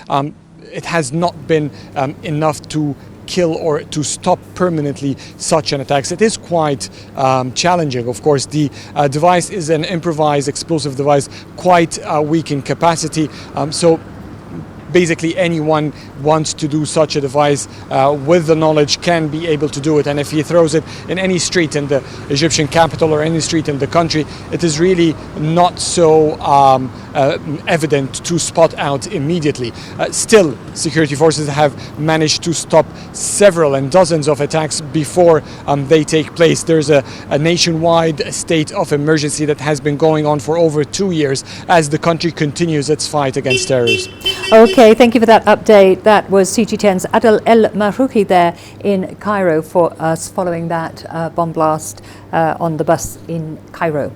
it has not been enough to kill or to stop permanently such an attack. It is quite challenging. Of course, the device is an improvised explosive device, quite weak in capacity. So basically anyone wants to do such a device with the knowledge can be able to do it. And if he throws it in any street in the Egyptian capital or any street in the country, it is really not so evident to spot out immediately. Still, security forces have managed to stop several and dozens of attacks before they take place. There's a nationwide state of emergency that has been going on for over 2 years as the country continues its fight against terrorism. Okay, thank you for that update. That was CGTN's Adel El Marouki there in Cairo for us following that bomb blast on the bus in Cairo.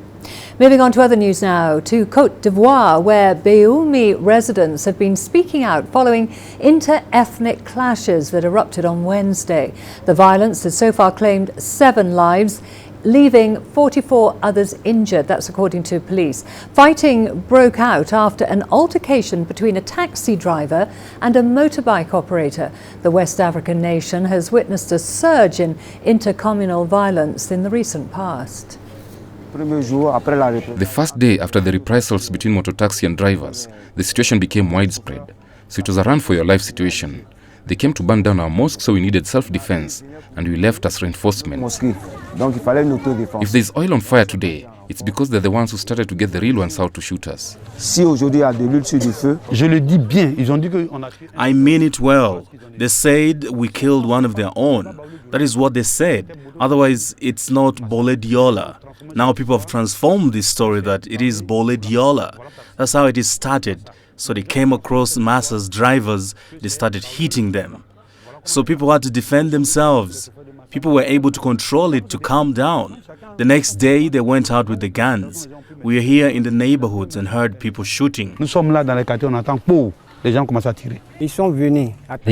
Moving on to other news now, to Côte d'Ivoire, where Beoumi residents have been speaking out following inter-ethnic clashes that erupted on Wednesday. The violence has so far claimed 7 lives, leaving 44 others injured. That's according to police. Fighting broke out after an altercation between a taxi driver and a motorbike operator. The West African nation has witnessed a surge in intercommunal violence in the recent past. The first day after the reprisals between motor taxi and drivers, the situation became widespread. So it was a run for your life situation. They came to burn down our mosque, so we needed self-defense, and we left as reinforcement. If there's oil on fire today, it's because they're the ones who started to get the real ones out to shoot us. I mean it well. They said we killed one of their own. That is what they said. Otherwise, it's not Bole Diola. Now people have transformed this story that it is Bole Diola. That's how it is started. So they came across Massa's drivers, they started hitting them. So people had to defend themselves. People were able to control it to calm down. The next day, they went out with the guns. We were here in the neighborhoods and heard people shooting. They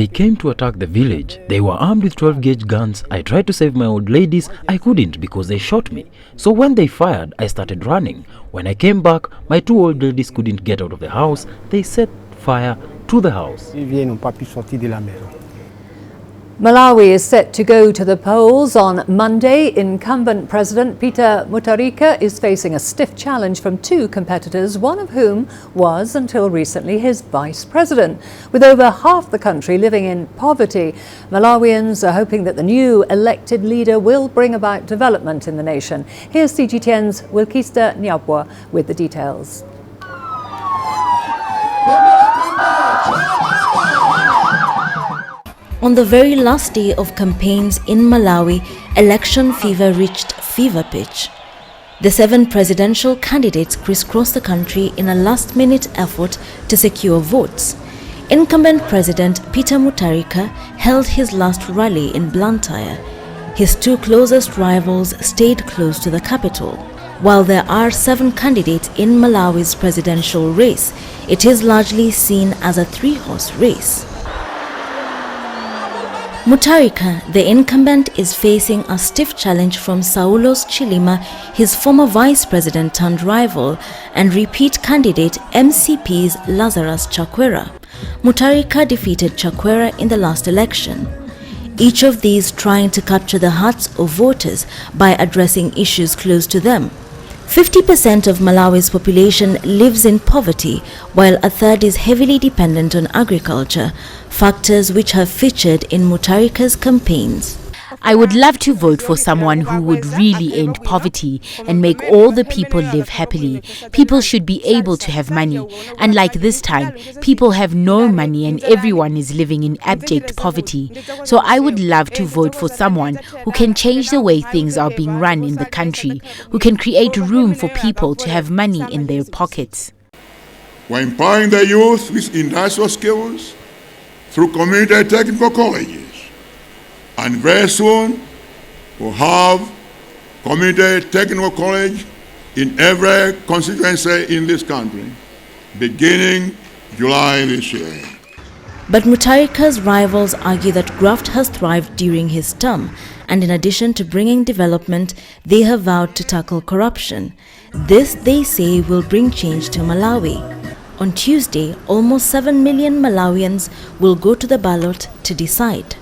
came to attack the village. They were armed with 12-gauge guns. I tried to save my old ladies. I couldn't because they shot me. So when they fired, I started running. When I came back, my 2 old ladies couldn't get out of the house. They set fire to the house. Malawi is set to go to the polls on Monday. Incumbent President Peter Mutharika is facing a stiff challenge from 2 competitors, one of whom was, until recently, his vice president. With over half the country living in poverty, Malawians are hoping that the new elected leader will bring about development in the nation. Here's CGTN's Wilkista Nyabwa with the details. On the very last day of campaigns in Malawi, election fever reached fever pitch. The 7 presidential candidates crisscrossed the country in a last-minute effort to secure votes. Incumbent President Peter Mutharika held his last rally in Blantyre. His 2 closest rivals stayed close to the capital. While there are 7 candidates in Malawi's presidential race, it is largely seen as a 3-horse race. Mutharika, the incumbent, is facing a stiff challenge from Saulos Chilima, his former vice president turned rival, and repeat candidate MCP's Lazarus Chakwera. Mutharika defeated Chakwera in the last election. Each of these trying to capture the hearts of voters by addressing issues close to them. 50% of Malawi's population lives in poverty, while a third is heavily dependent on agriculture, factors which have featured in Mutharika's campaigns. I would love to vote for someone who would really end poverty and make all the people live happily. People should be able to have money. Unlike this time, people have no money and everyone is living in abject poverty. So I would love to vote for someone who can change the way things are being run in the country, who can create room for people to have money in their pockets. We're empowering the youth with industrial skills through community technical colleges. And very soon, we'll have community technical college in every constituency in this country, beginning July this year. But Mutharika's rivals argue that graft has thrived during his term, and in addition to bringing development, they have vowed to tackle corruption. This, they say, will bring change to Malawi. On Tuesday, almost 7 million Malawians will go to the ballot to decide.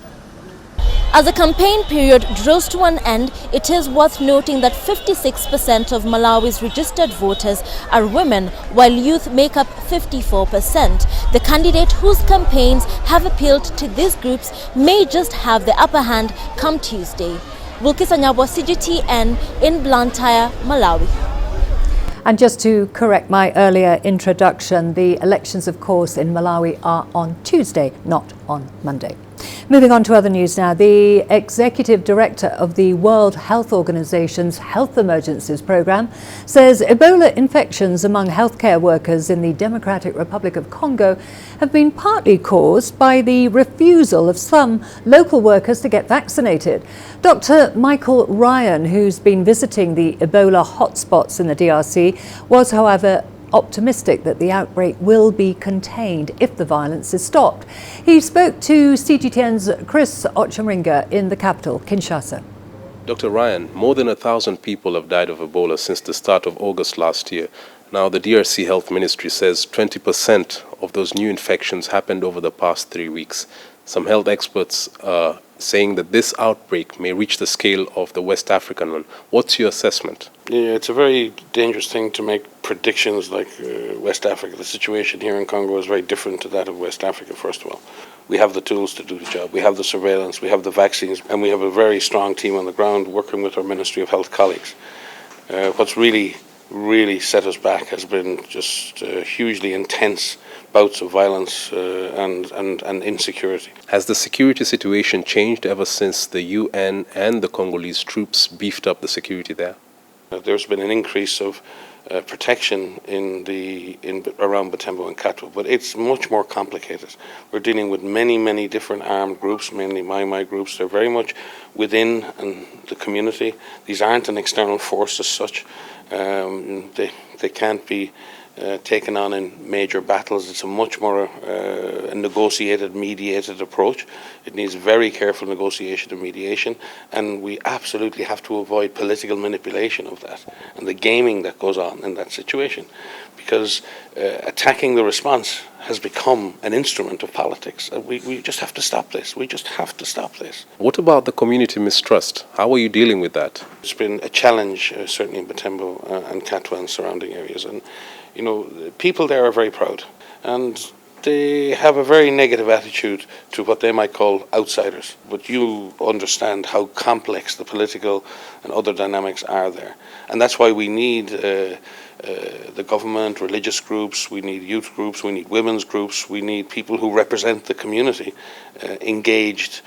As the campaign period draws to an end, it is worth noting that 56% of Malawi's registered voters are women, while youth make up 54%. The candidate whose campaigns have appealed to these groups may just have the upper hand come Tuesday. Wilkisa Nyabwa, CGTN in Blantyre, Malawi. And just to correct my earlier introduction, the elections, of course, in Malawi are on Tuesday, not on Monday. Moving on to other news now, the executive director of the World Health Organization's Health Emergencies Programme says Ebola infections among healthcare workers in the Democratic Republic of Congo have been partly caused by the refusal of some local workers to get vaccinated. Dr. Michael Ryan, who's been visiting the Ebola hotspots in the DRC, was, however, optimistic that the outbreak will be contained if the violence is stopped. He spoke to CGTN's Chris Ocharinga in the capital, Kinshasa. Dr. Ryan, more than 1,000 people have died of Ebola since the start of August last year. Now, the DRC Health Ministry says 20% of those new infections happened over the past 3 weeks. Some health experts are saying that this outbreak may reach the scale of the West African one. What's your assessment? Yeah, it's a very dangerous thing to make predictions like West Africa. The situation here in Congo is very different to that of West Africa, first of all. We have the tools to do the job. We have the surveillance, we have the vaccines, and we have a very strong team on the ground working with our Ministry of Health colleagues. What's really set us back has been just hugely intense bouts of violence and insecurity. Has the security situation changed ever since the UN and the Congolese troops beefed up the security there? There's been an increase of protection around Butembo and Katwa, but it's much more complicated. We're dealing with many different armed groups, mainly my groups. They're very much within the community. These aren't an external force as such. They can't be taken on in major battles. It's a much more negotiated, mediated approach. It needs very careful negotiation and mediation, and we absolutely have to avoid political manipulation of that and the gaming that goes on in that situation, because attacking the response has become an instrument of politics. We just have to stop this. We just have to stop this. What about the community mistrust? How are you dealing with that? It's been a challenge, certainly in Butembo and Katwa and surrounding areas. And you know, people there are very proud, and they have a very negative attitude to what they might call outsiders. But you understand how complex the political and other dynamics are there. And that's why we need the government, religious groups, we need youth groups, we need women's groups, we need people who represent the community, engaged,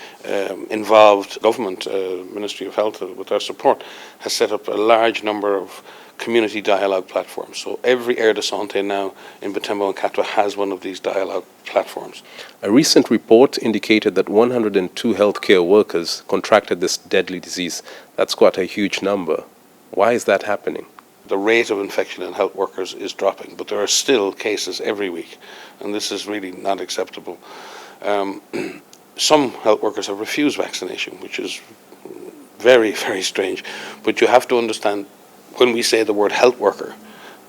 involved. Government, Ministry of Health, with our support, has set up a large number of community dialogue platforms. So every Air de Santé now in Butembo and Katwa has one of these dialogue platforms. A recent report indicated that 102 healthcare workers contracted this deadly disease. That's quite a huge number. Why is that happening? The rate of infection in health workers is dropping, but there are still cases every week, and this is really not acceptable. Some health workers have refused vaccination, which is very strange. But you have to understand, when we say the word health worker,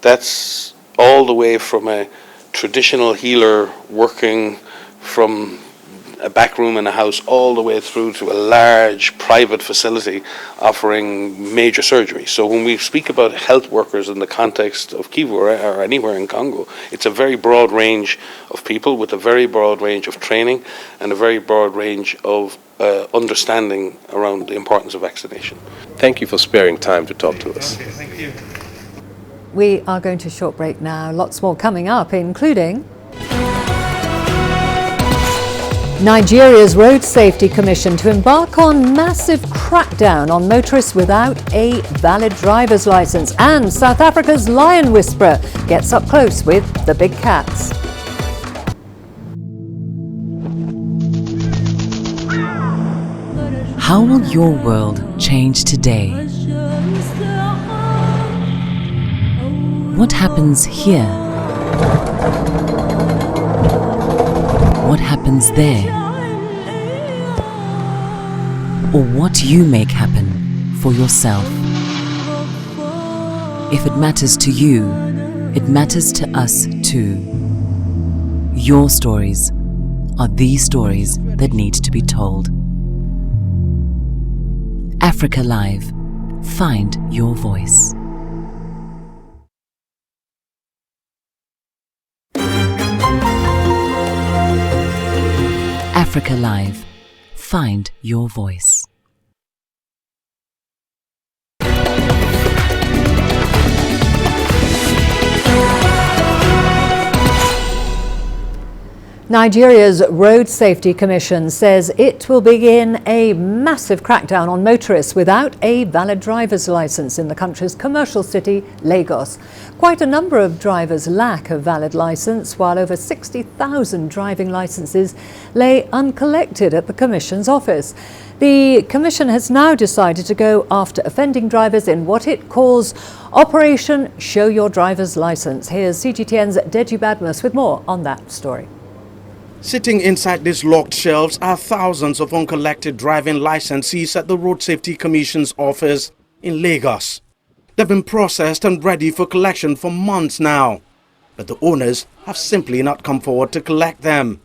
that's all the way from a traditional healer working from a back room in a house all the way through to a large private facility offering major surgery. So when we speak about health workers in the context of Kivu or anywhere in Congo, it's a very broad range of people with a very broad range of training and a very broad range of understanding around the importance of vaccination. Thank you for sparing time to talk to us. Okay, thank you. We are going to a short break now. Lots more coming up, including Nigeria's Road Safety Commission to embark on massive crackdown on motorists without a valid driver's license, and South Africa's lion whisperer gets up close with the big cats. How will your world change today? What happens here? What happens there? Or what you make happen for yourself? If it matters to you, it matters to us too. Your stories are the stories that need to be told. Africa Live. Find your voice. Africa Live. Find your voice. Nigeria's Road Safety Commission says it will begin a massive crackdown on motorists without a valid driver's license in the country's commercial city, Lagos. Quite a number of drivers lack a valid license, while over 60,000 driving licenses lay uncollected at the Commission's office. The Commission has now decided to go after offending drivers in what it calls Operation Show Your Driver's License. Here's CGTN's Deji Badmus with more on that story. Sitting inside these locked shelves are thousands of uncollected driving licenses at the Road Safety Commission's office in Lagos. They've been processed and ready for collection for months now, but the owners have simply not come forward to collect them.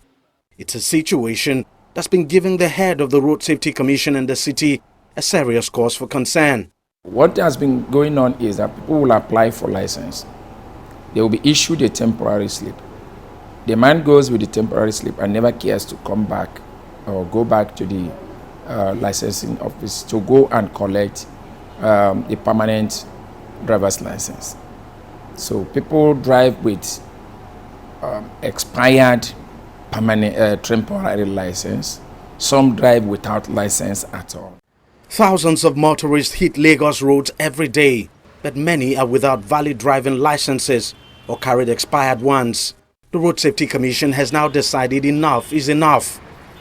It's a situation that's been giving the head of the Road Safety Commission in the city a serious cause for concern. What has been going on is that people will apply for license. They will be issued a temporary slip. The man goes with the temporary slip and never cares to come back or go back to the licensing office to go and collect a permanent driver's license. So people drive with expired permanent temporary license. Some drive without license at all. Thousands of motorists hit Lagos roads every day, but many are without valid driving licenses or carried expired ones. The Road Safety Commission has now decided enough is enough.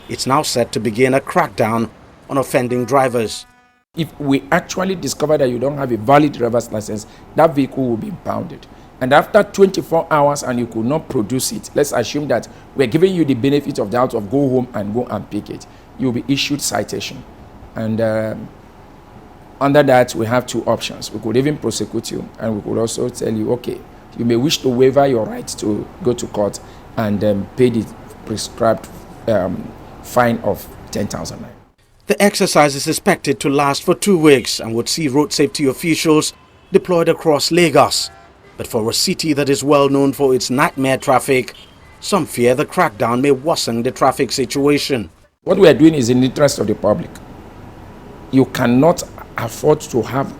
It's now set to begin a crackdown on offending drivers. If we actually discover that you don't have a valid driver's license, that vehicle will be impounded. And after 24 hours and you could not produce it, let's assume that we're giving you the benefit of the doubt of go home and go and pick it. You'll be issued citation. And under that, we have two options. We could even prosecute you, and we could also tell you, okay, you may wish to waiver your right to go to court and pay the prescribed fine of 10,000 naira. The exercise is expected to last for 2 weeks and would see road safety officials deployed across Lagos. But for a city that is well known for its nightmare traffic, some fear the crackdown may worsen the traffic situation. What we are doing is in the interest of the public. You cannot afford to have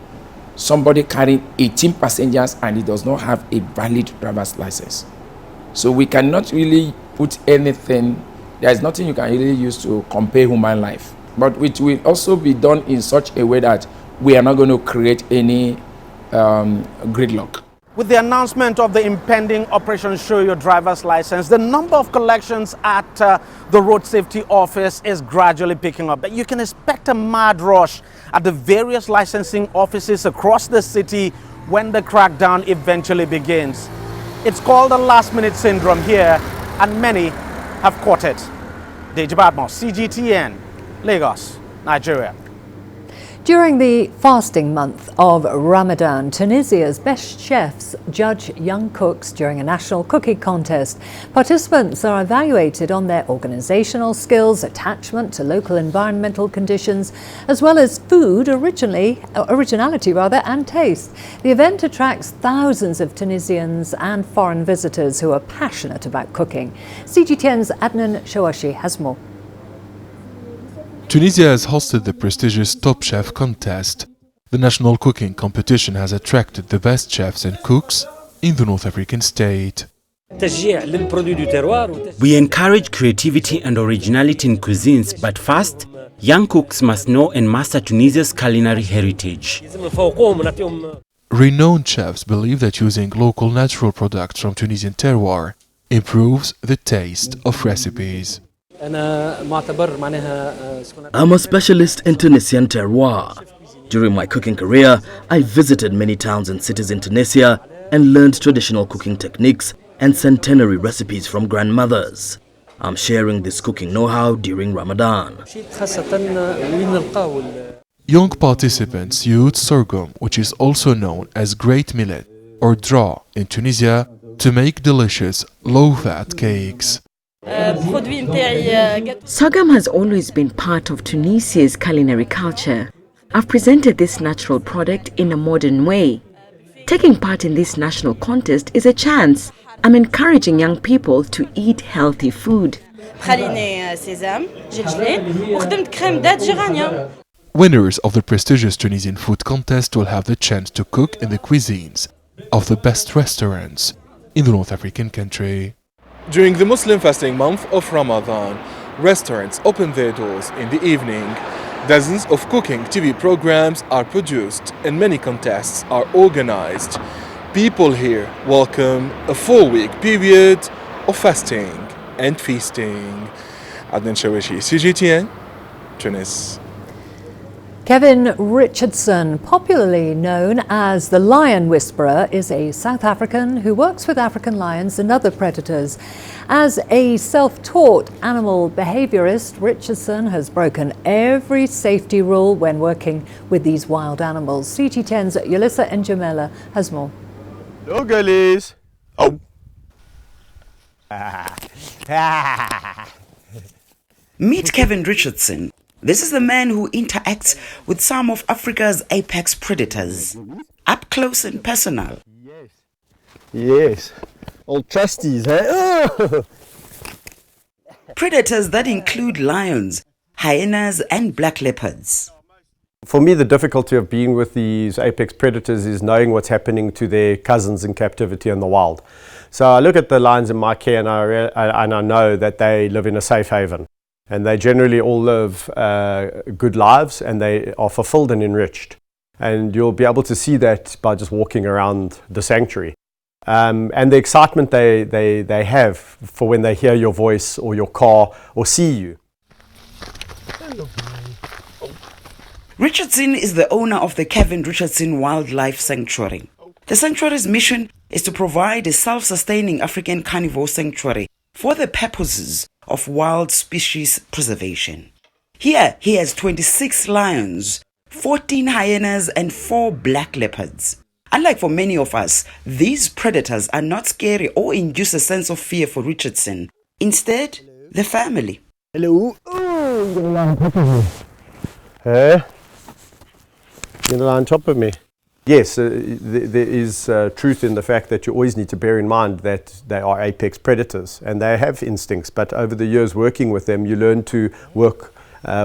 somebody carrying 18 passengers and he does not have a valid driver's license. So we cannot really put anything, there is nothing you can really use to compare human life. But it will also be done in such a way that we are not going to create any gridlock. With the announcement of the impending Operation Show Your Driver's License, the number of collections at the Road Safety Office is gradually picking up. But you can expect a mad rush at the various licensing offices across the city when the crackdown eventually begins. It's called the last-minute syndrome here, and many have caught it. Deji Badmus, CGTN, Lagos, Nigeria. During the fasting month of Ramadan, Tunisia's best chefs judge young cooks during a national cooking contest. Participants are evaluated on their organizational skills, attachment to local environmental conditions, as well as food originality and taste. The event attracts thousands of Tunisians and foreign visitors who are passionate about cooking. CGTN's Adnan Shawashi has more. Tunisia has hosted the prestigious Top Chef contest. The national cooking competition has attracted the best chefs and cooks in the North African state. We encourage creativity and originality in cuisines, but first, young cooks must know and master Tunisia's culinary heritage. Renowned chefs believe that using local natural products from Tunisian terroir improves the taste of recipes. I'm a specialist in Tunisian terroir. During my cooking career, I visited many towns and cities in Tunisia and learned traditional cooking techniques and centenary recipes from grandmothers. I'm sharing this cooking know-how during Ramadan. Young participants used sorghum, which is also known as great millet or draw in Tunisia, to make delicious low-fat cakes. Sorghum has always been part of Tunisia's culinary culture. I've presented this natural product in a modern way. Taking part in this national contest is a chance. I'm encouraging young people to eat healthy food. Winners of the prestigious Tunisian food contest will have the chance to cook in the cuisines of the best restaurants in the North African country. During the Muslim fasting month of Ramadan, restaurants open their doors in the evening. Dozens of cooking TV programs are produced and many contests are organized. People here welcome a 4-week period of fasting and feasting. Adnan Shawishi, CGTN, Tunis. Kevin Richardson, popularly known as the Lion Whisperer, is a South African who works with African lions and other predators. As a self-taught animal behaviorist, Richardson has broken every safety rule when working with these wild animals. CGTN's Yulissa Njamela has more. Hello, girlies. Oh. Meet Kevin Richardson. This is the man who interacts with some of Africa's apex predators, up close and personal. Yes, old trustees, eh? Oh. Predators that include lions, hyenas and black leopards. For me, the difficulty of being with these apex predators is knowing what's happening to their cousins in captivity in the wild. So I look at the lions in my care and I know that they live in a safe haven. And they generally all live good lives and they are fulfilled and enriched. And you'll be able to see that by just walking around the sanctuary. And the excitement they have for when they hear your voice or your car or see you. Richardson is the owner of the Kevin Richardson Wildlife Sanctuary. The sanctuary's mission is to provide a self-sustaining African carnivore sanctuary for the purposes of wild species preservation. Here he has 26 lions, 14 hyenas and 4 black leopards. Unlike for many of us, these predators are not scary or induce a sense of fear for Richardson. Instead, the family. Hello. Oh, you're gonna lie on top of me. Hey? You're gonna lie on top of me. Yes, there is truth in the fact that you always need to bear in mind that they are apex predators and they have instincts, but over the years working with them you learn to work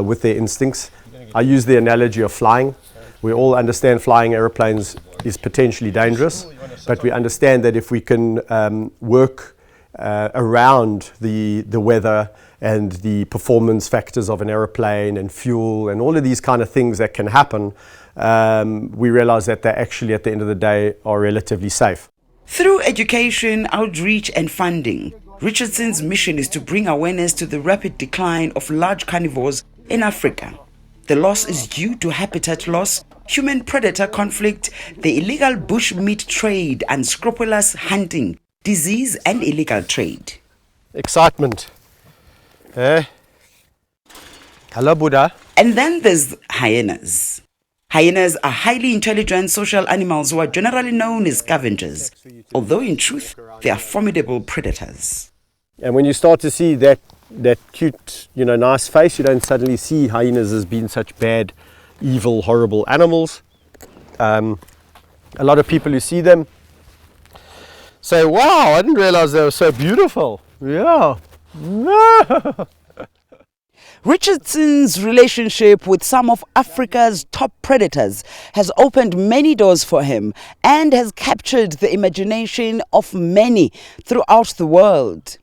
with their instincts. I use the analogy of flying. We all understand flying aeroplanes is potentially dangerous, but we understand that if we can work around the weather and the performance factors of an aeroplane and fuel and all of these kind of things that can happen, we realize that they actually at the end of the day are relatively safe. Through education, outreach and funding, Richardson's mission is to bring awareness to the rapid decline of large carnivores in Africa. The loss is due to habitat loss, human-predator conflict, the illegal bush meat trade, unscrupulous hunting, disease and illegal trade. Excitement. Eh? Hello, Buddha. And then there's hyenas. Hyenas are highly intelligent social animals who are generally known as scavengers, although in truth they are formidable predators. And when you start to see that cute, nice face, you don't suddenly see hyenas as being such bad, evil, horrible animals. A lot of people who see them say, wow, I didn't realize they were so beautiful. Yeah. Richardson's relationship with some of Africa's top predators has opened many doors for him and has captured the imagination of many throughout the world.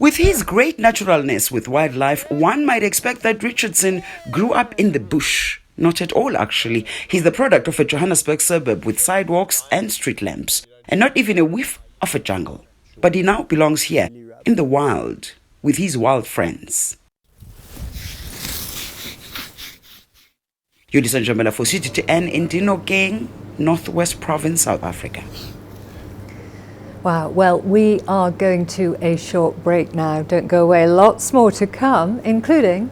With his great naturalness with wildlife, one might expect that Richardson grew up in the bush. Not at all, actually. He's the product of a Johannesburg suburb with sidewalks and street lamps, and not even a whiff of a jungle. But he now belongs here, in the wild, with his wild friends. Yulissa Njamela for CGTN in Dinokeng, Northwest Province, South Africa. Wow, well, we are going to a short break now. Don't go away, lots more to come, including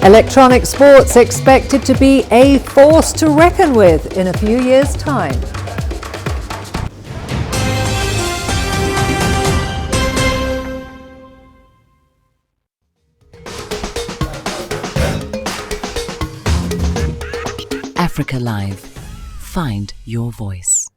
electronic sports expected to be a force to reckon with in a few years' time. Africa Live. Find your voice.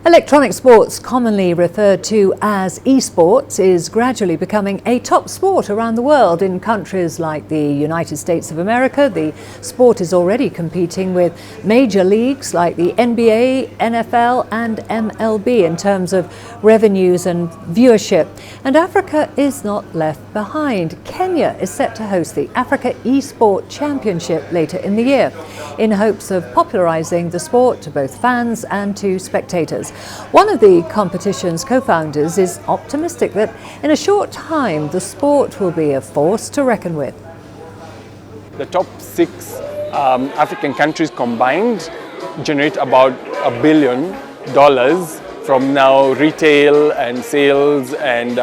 Electronic sports, commonly referred to as eSports, is gradually becoming a top sport around the world. In countries like the United States of America, the sport is already competing with major leagues like the NBA, NFL and MLB in terms of revenues and viewership. And Africa is not left behind. Kenya is set to host the Africa eSport Championship later in the year, in hopes of popularizing the sport to both fans and to spectators. One of the competition's co-founders is optimistic that in a short time the sport will be a force to reckon with. The top 6 African countries combined generate about $1 billion from now retail and sales and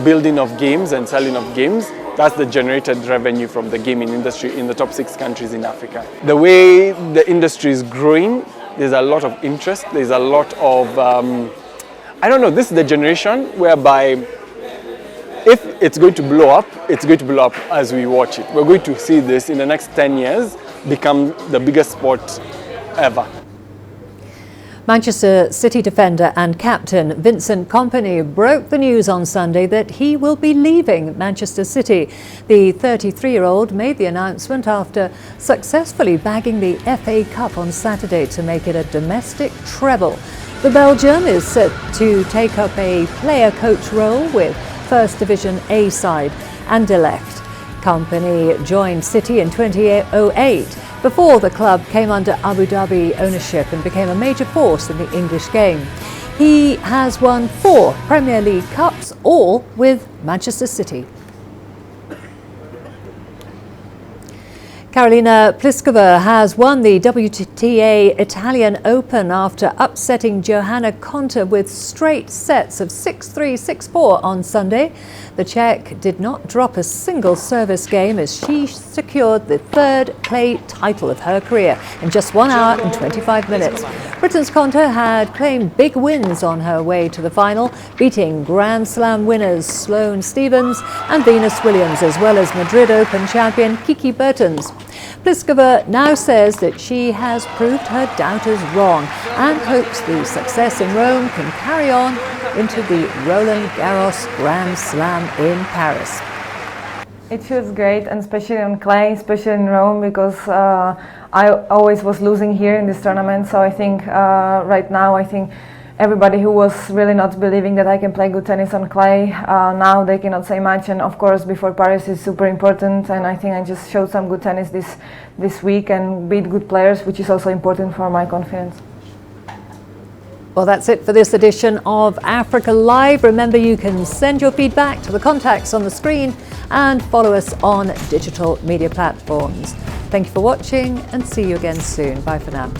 building of games and selling of games. That's the generated revenue from the gaming industry in the top 6 countries in Africa. The way the industry is growing, there's a lot of interest, there's a lot of, I don't know, this is the generation whereby if it's going to blow up, it's going to blow up as we watch it. We're going to see this in the next 10 years become the biggest sport ever. Manchester City defender and captain Vincent Kompany broke the news on Sunday that he will be leaving Manchester City. The 33-year-old made the announcement after successfully bagging the FA Cup on Saturday to make it a domestic treble. The Belgian is set to take up a player coach role with First Division A side Anderlecht. Kompany joined City in 2008 before the club came under Abu Dhabi ownership and became a major force in the English game. He has won 4 Premier League Cups, all with Manchester City. Karolina Pliskova has won the WTA Italian Open after upsetting Johanna Konta with straight sets of 6-3, 6-4 on Sunday. The Czech did not drop a single service game as she secured the 3rd clay title of her career in just 1 hour and 25 minutes. Britain's Konta had claimed big wins on her way to the final, beating Grand Slam winners Sloane Stephens and Venus Williams, as well as Madrid Open champion Kiki Bertens. Pliskova now says that she has proved her doubters wrong and hopes the success in Rome can carry on into the Roland Garros Grand Slam in Paris. It feels great, and especially on clay, especially in Rome, because I always was losing here in this tournament. So I think right now, I think everybody who was really not believing that I can play good tennis on clay, now they cannot say much. And of course, before Paris is super important. And I think I just showed some good tennis this week and beat good players, which is also important for my confidence. Well, that's it for this edition of Africa Live. Remember, you can send your feedback to the contacts on the screen and follow us on digital media platforms. Thank you for watching and see you again soon. Bye for now.